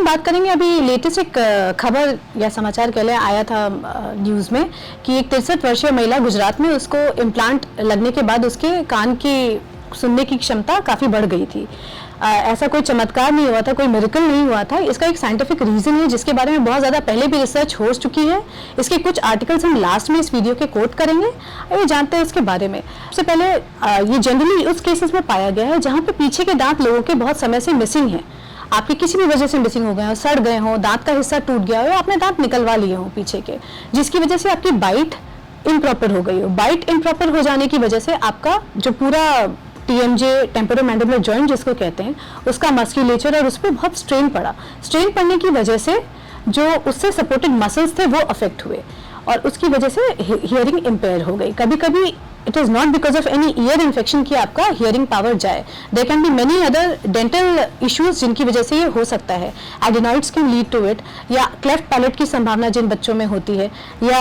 बात करेंगे अभी लेटेस्ट एक खबर या समाचार कह लें आया था न्यूज़ में कि एक 63 वर्षीय महिला गुजरात में उसको इम्प्लांट लगने के बाद उसके कान की सुनने की क्षमता काफ़ी बढ़ गई थी। ऐसा कोई चमत्कार नहीं हुआ था, कोई मिरेकल नहीं हुआ था। इसका एक साइंटिफिक रीज़न है जिसके बारे में बहुत ज़्यादा पहले भी रिसर्च हो चुकी है। इसके कुछ आर्टिकल्स हम लास्ट में इस वीडियो के कोट करेंगे, ये जानते हैं इसके बारे में। सबसे पहले ये जनरली उस केसेस में पाया गया है जहाँ पे पीछे के दांत लोगों के बहुत समय से मिसिंग है। आपके किसी भी वजह से मिसिंग हो गए हो, सड़ गए हो, दांत का हिस्सा टूट गया हो, आपने दांत निकलवा लिए हो पीछे के, जिसकी वजह से आपकी बाइट इम्प्रॉपर हो गई हो। बाइट इम्प्रॉपर हो जाने की वजह से आपका जो पूरा TMJ टेम्पोरोमैंडिबुलर जॉइंट जिसको कहते हैं, उसका मस्क्यूलेचर और उस पर बहुत स्ट्रेन पड़ा। स्ट्रेन पड़ने की वजह से जो उससे सपोर्टेड मसल्स थे वो अफेक्ट हुए और उसकी वजह से हियरिंग इम्पेयर हो गई। कभी कभी it is not because of any ear infection कि आपका हियरिंग पावर जाए। There can be many other dental issues जिनकी वजह से ये हो सकता है। Adenoids can lead to it, या क्लेफ्ट पैलेट की संभावना जिन बच्चों में होती है, या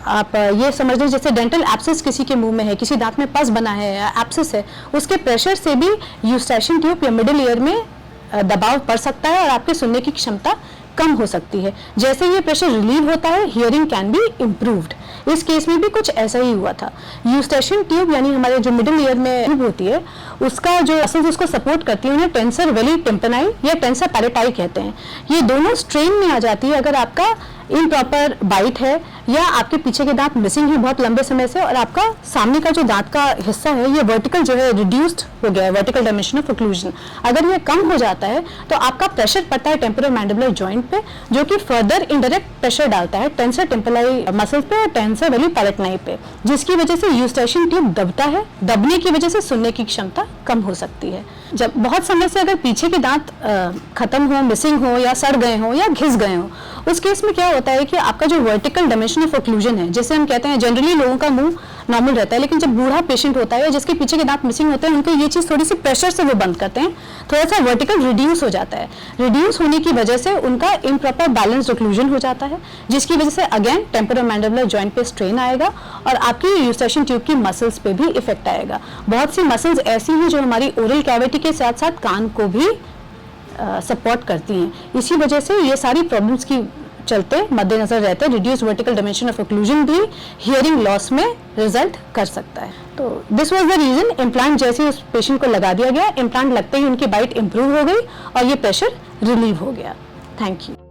आप ये समझ लें जैसे डेंटल एब्सेस किसी के मुंह में है, किसी दांत में पस बना है या एब्सेस है, उसके प्रेशर से भी यूस्टेशियन ट्यूब या मिडिल ईयर में दबाव पड़ सकता है और आपके सुनने की क्षमता कम हो सकती है। जैसे ये प्रेशर रिलीव होता है, हियरिंग कैन बी इम्प्रूव्ड। इस केस में भी कुछ ऐसा ही हुआ था। यूस्टेशियन ट्यूब यानी हमारे जो मिडिल ईयर में ट्यूब होती है, उसका जो मसल्स उसको सपोर्ट करती है उन्हें टेंसर वेली टिम्पेनाई या टेंसर पैलेटाई कहते हैं। ये दोनों स्ट्रेन में आ जाती है अगर आपका इम्प्रॉपर बाइट है या आपके पीछे के दांत मिसिंग है बहुत लंबे समय से और आपका सामने का जो दांत का हिस्सा है ये वर्टिकल जो है रिड्यूस्ड हो गया है, वर्टिकल डायमेंशन ऑफ ओक्लूजन। अगर ये कम हो जाता है तो आपका प्रेशर पड़ता है टेम्पोरोमैंडिबुलर जॉइंट पे, जो कि फर्दर इनडायरेक्ट प्रेशर डालता है टेंसर टेम्पोराई मसल्स पे और टेंसर वेली पैलेटाई पे, जिसकी वजह से यूस्टेशियन ट्यूब दबता है। दबने की वजह से सुनने की क्षमता कम हो सकती है। जब बहुत समय से अगर पीछे के दांत खत्म हो, मिसिंग हो या सड़ गए हो या घिस गए हो, उस केस में क्या होता है कि आपका जो वर्टिकल डायमेंशन ऑफ ओक्लूजन है, जैसे हम कहते हैं जनरली लोगों का मुंह नॉर्मल रहता है, लेकिन जब बूढ़ा पेशेंट होता है जिसके पीछे के दांत मिसिंग होते हैं, उनको ये चीज़ थोड़ी सी प्रेशर से वो बंद करते हैं, थोड़ा सा वर्टिकल रिड्यूस हो जाता है। रिड्यूस होने की वजह से उनका इम्प्रॉपर बैलेंस्ड ओक्लूजन हो जाता है, जिसकी वजह से अगेन टेम्पोरोमैंडिबुलर जॉइंट पे स्ट्रेन आएगा और आपकी यूस्टेशियन ट्यूब की मसल्स पे भी इफेक्ट आएगा। बहुत सी मसल्स ऐसी हैं जो हमारी ओरल कैविटी के साथ साथ कान को भी सपोर्ट करती हैं। इसी वजह से ये सारी प्रॉब्लम्स की चलते मद्देनजर रहते reduce vertical dimension of occlusion भी हियरिंग लॉस में रिजल्ट कर सकता है। तो this was the reason. Implant जैसे उस पेशेंट को लगा दिया गया, इम्प्लांट लगते ही उनकी बाइट इंप्रूव हो गई और ये प्रेशर रिलीव हो गया। Thank you.